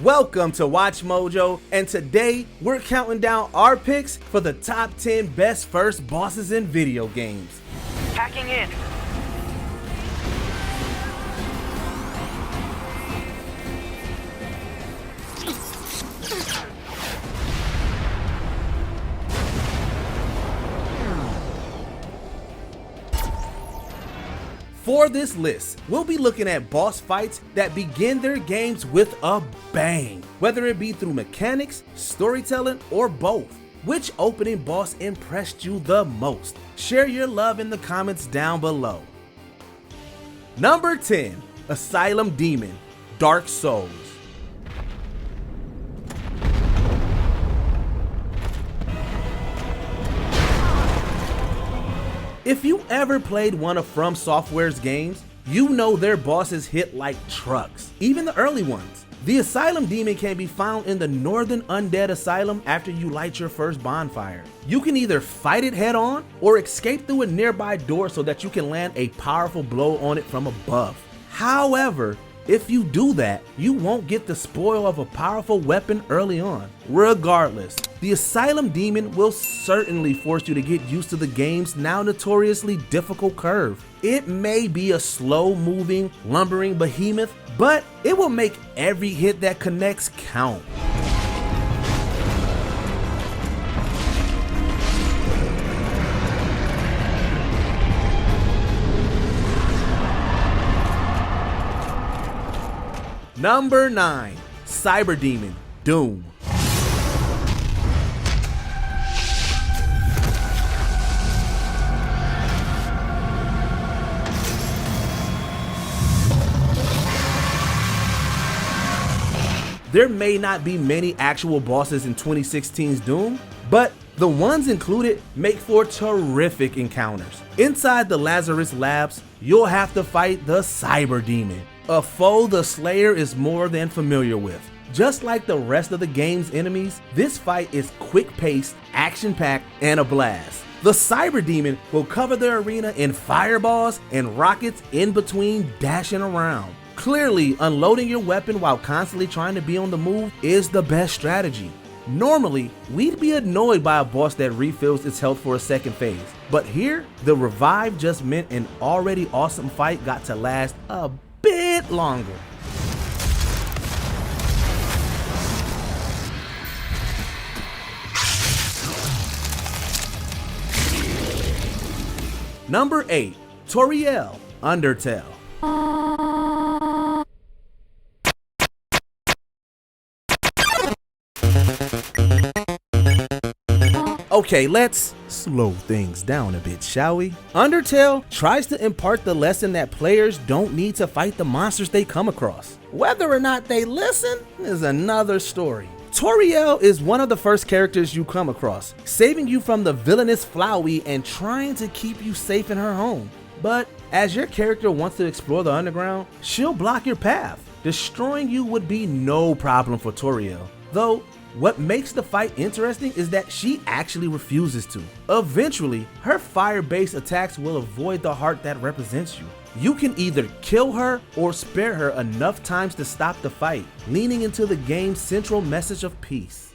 Welcome to Watch Mojo, and today we're counting down our picks for the top 10 best first bosses in video games. Packing in. For this list, we'll be looking at boss fights that begin their games with a bang, whether it be through mechanics, storytelling, or both. Which opening boss impressed you the most? Share your love in the comments down below. Number 10, Asylum Demon, Dark Souls. If you ever played one of From Software's games, you know their bosses hit like trucks, even the early ones. The Asylum Demon can be found in the Northern Undead Asylum after you light your first bonfire. You can either fight it head on or escape through a nearby door so that you can land a powerful blow on it from above. However, if you do that, you won't get the spoil of a powerful weapon early on. Regardless, the Asylum Demon will certainly force you to get used to the game's now notoriously difficult curve. It may be a slow-moving, lumbering behemoth, but it will make every hit that connects count. Number 9, Cyber Demon, Doom. There may not be many actual bosses in 2016's Doom, but the ones included make for terrific encounters. Inside the Lazarus Labs, you'll have to fight the Cyber Demon, a foe the Slayer is more than familiar with. Just like the rest of the game's enemies, this fight is quick-paced, action-packed, and a blast. The Cyber Demon will cover the arena in fireballs and rockets in between dashing around. Clearly, unloading your weapon while constantly trying to be on the move is the best strategy. Normally, we'd be annoyed by a boss that refills its health for a second phase, but here, the revive just meant an already awesome fight got to last a bit longer. Number 8, Toriel, Undertale. Okay, let's slow things down a bit, shall we? Undertale tries to impart the lesson that players don't need to fight the monsters they come across. Whether or not they listen is another story. Toriel is one of the first characters you come across, saving you from the villainous Flowey and trying to keep you safe in her home. But as your character wants to explore the underground, she'll block your path. Destroying you would be no problem for Toriel, though what makes the fight interesting is that she actually refuses to. Eventually, her fire-based attacks will avoid the heart that represents you. You can either kill her or spare her enough times to stop the fight, leaning into the game's central message of peace.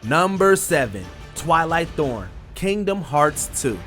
Number 7, Twilight Thorn, Kingdom Hearts 2.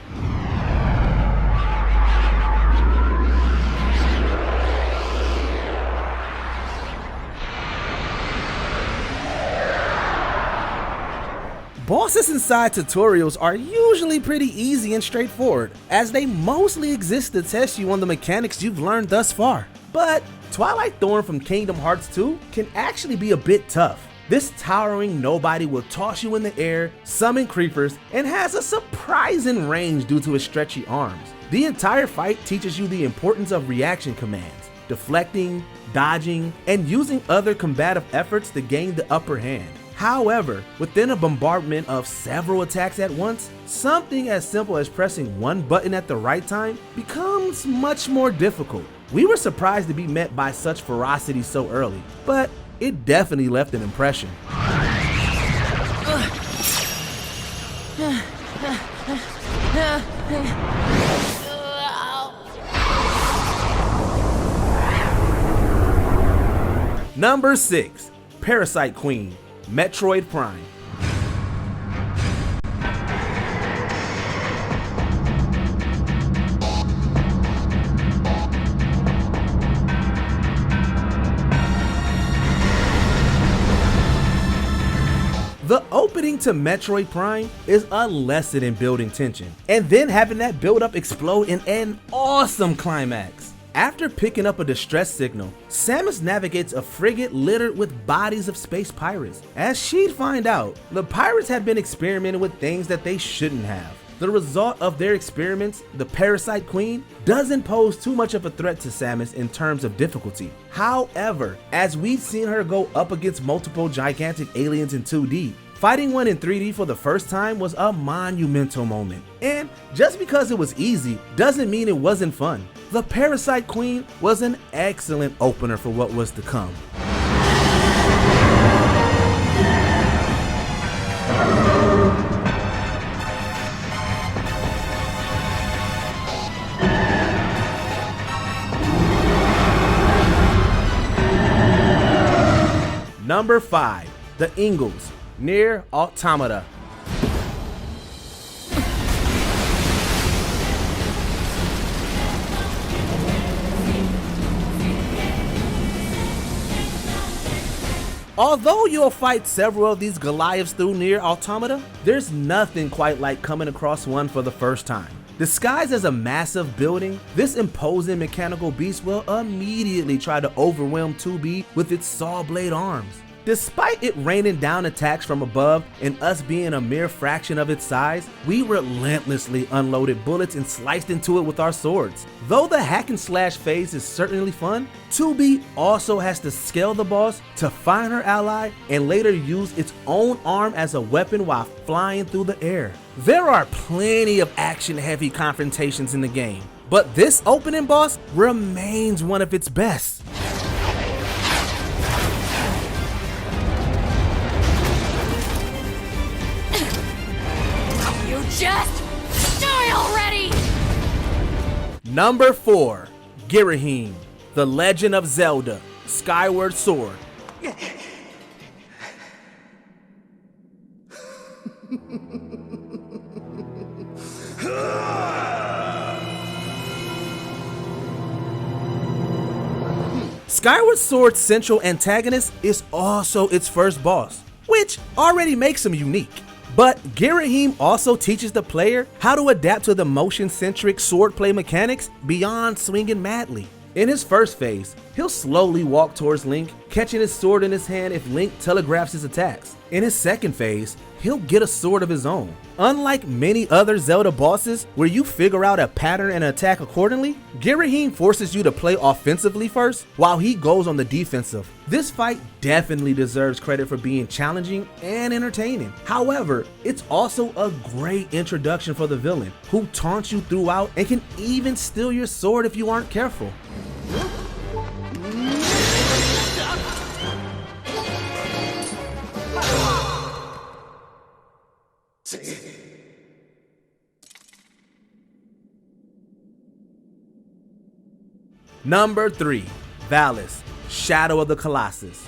Bosses inside tutorials are usually pretty easy and straightforward, as they mostly exist to test you on the mechanics you've learned thus far. But Twilight Thorn from Kingdom Hearts 2 can actually be a bit tough. This towering nobody will toss you in the air, summon creepers, and has a surprising range due to his stretchy arms. The entire fight teaches you the importance of reaction commands, deflecting, dodging, and using other combative efforts to gain the upper hand. However, within a bombardment of several attacks at once, something as simple as pressing one button at the right time becomes much more difficult. We were surprised to be met by such ferocity so early, but it definitely left an impression. Number 6, Parasite Queen, Metroid Prime. The opening to Metroid Prime is a lesson in building tension, and then having that build up explode in an awesome climax. After picking up a distress signal, Samus navigates a frigate littered with bodies of space pirates. As she'd find out, the pirates had been experimenting with things that they shouldn't have. The result of their experiments, the Parasite Queen, doesn't pose too much of a threat to Samus in terms of difficulty. However, as we've seen her go up against multiple gigantic aliens in 2D, fighting one in 3D for the first time was a monumental moment. And just because it was easy doesn't mean it wasn't fun. The Parasite Queen was an excellent opener for what was to come. Number 5, the Engels, Nier Automata. Although you'll fight several of these Goliaths through Nier Automata, there's nothing quite like coming across one for the first time. Disguised as a massive building, this imposing mechanical beast will immediately try to overwhelm 2B with its saw blade arms. Despite it raining down attacks from above and us being a mere fraction of its size, we relentlessly unloaded bullets and sliced into it with our swords. Though the hack and slash phase is certainly fun, 2B also has to scale the boss to find her ally and later use its own arm as a weapon while flying through the air. There are plenty of action-heavy confrontations in the game, but this opening boss remains one of its best. Just die already! Number 4, Ghirahim, The Legend of Zelda, Skyward Sword. Skyward Sword's central antagonist is also its first boss, which already makes him unique. But Ghirahim also teaches the player how to adapt to the motion-centric swordplay mechanics beyond swinging madly. In his first phase, he'll slowly walk towards Link, catching his sword in his hand if Link telegraphs his attacks. In his second phase, he'll get a sword of his own. Unlike many other Zelda bosses where you figure out a pattern and attack accordingly, Ghirahim forces you to play offensively first while he goes on the defensive. This fight definitely deserves credit for being challenging and entertaining. However, it's also a great introduction for the villain, who taunts you throughout and can even steal your sword if you aren't careful. Number 3, Valis, Shadow of the Colossus.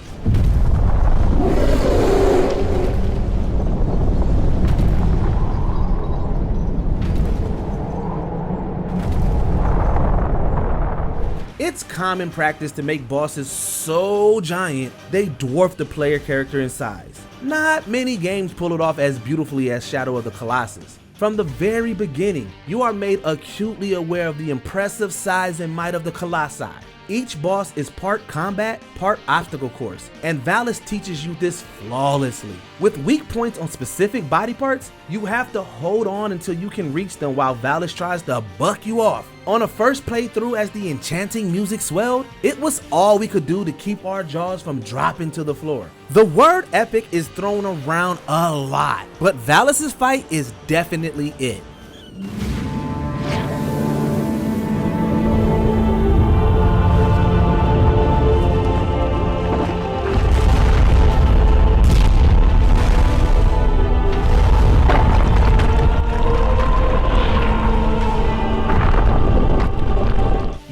It's common practice to make bosses so giant they dwarf the player character in size. Not many games pull it off as beautifully as Shadow of the Colossus. From the very beginning, you are made acutely aware of the impressive size and might of the Colossi. Each boss is part combat, part obstacle course, and Valis teaches you this flawlessly. With weak points on specific body parts, you have to hold on until you can reach them while Valis tries to buck you off. On a first playthrough as the enchanting music swelled, it was all we could do to keep our jaws from dropping to the floor. The word epic is thrown around a lot, but Valis' fight is definitely it.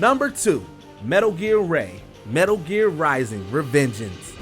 Number 2, Metal Gear Ray, Metal Gear Rising: Revengeance.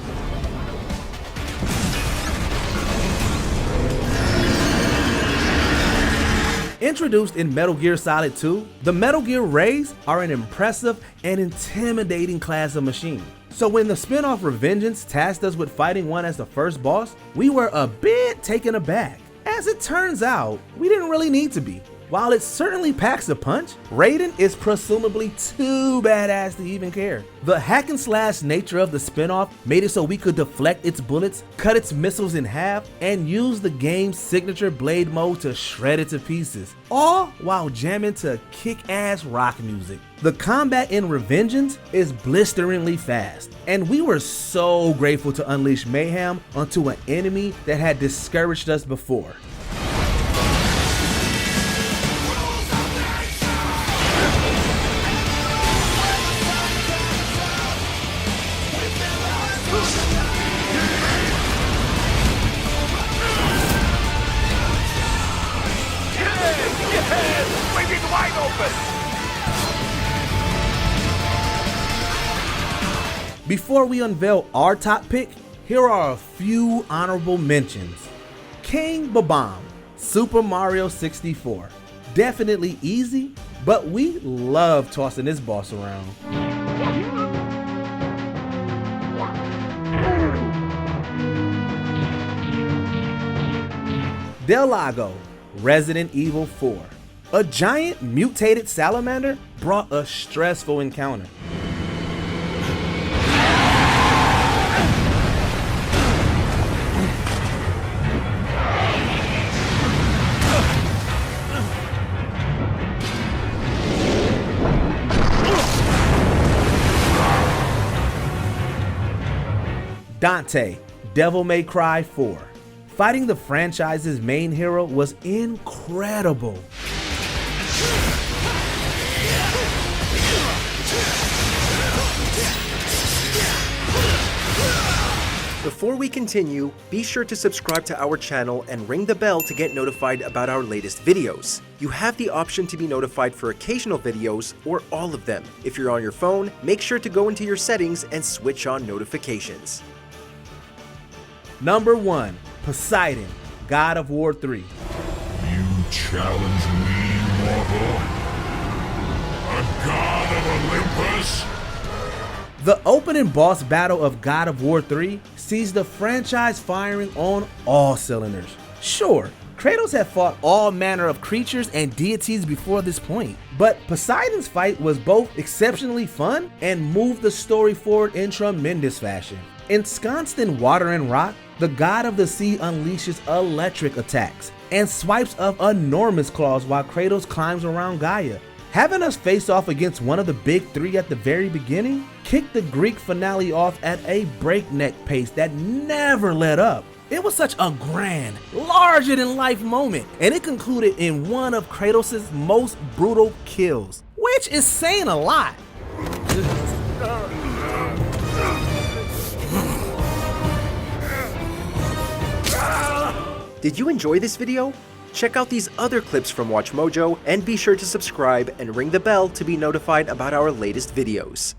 Introduced in Metal Gear Solid 2, the Metal Gear Rays are an impressive and intimidating class of machine. So when the spin-off Revengeance tasked us with fighting one as the first boss, we were a bit taken aback. As it turns out, we didn't really need to be. While it certainly packs a punch, Raiden is presumably too badass to even care. The hack and slash nature of the spin-off made it so we could deflect its bullets, cut its missiles in half, and use the game's signature blade mode to shred it to pieces, all while jamming to kick-ass rock music. The combat in Revengeance is blisteringly fast, and we were so grateful to unleash mayhem onto an enemy that had discouraged us before. Before we unveil our top pick, here are a few honorable mentions. King Babam, Super Mario 64. Definitely easy, but we love tossing this boss around. Del Lago, Resident Evil 4. A giant mutated salamander brought a stressful encounter. Dante, Devil May Cry 4. Fighting the franchise's main hero was incredible. Before we continue, be sure to subscribe to our channel and ring the bell to get notified about our latest videos. You have the option to be notified for occasional videos or all of them. If you're on your phone, make sure to go into your settings and switch on notifications. Number 1, Poseidon, God of War 3. You challenge me, mortal? A god of Olympus? The opening boss battle of God of War 3 sees the franchise firing on all cylinders. Sure, Kratos had fought all manner of creatures and deities before this point, but Poseidon's fight was both exceptionally fun and moved the story forward in tremendous fashion. Ensconced in water and rock, the god of the sea unleashes electric attacks and swipes of enormous claws while Kratos climbs around Gaia. Having us face off against one of the big three at the very beginning kicked the Greek finale off at a breakneck pace that never let up. It was such a grand, larger-than-life moment, and it concluded in one of Kratos' most brutal kills, which is saying a lot. Did you enjoy this video? Check out these other clips from WatchMojo and be sure to subscribe and ring the bell to be notified about our latest videos.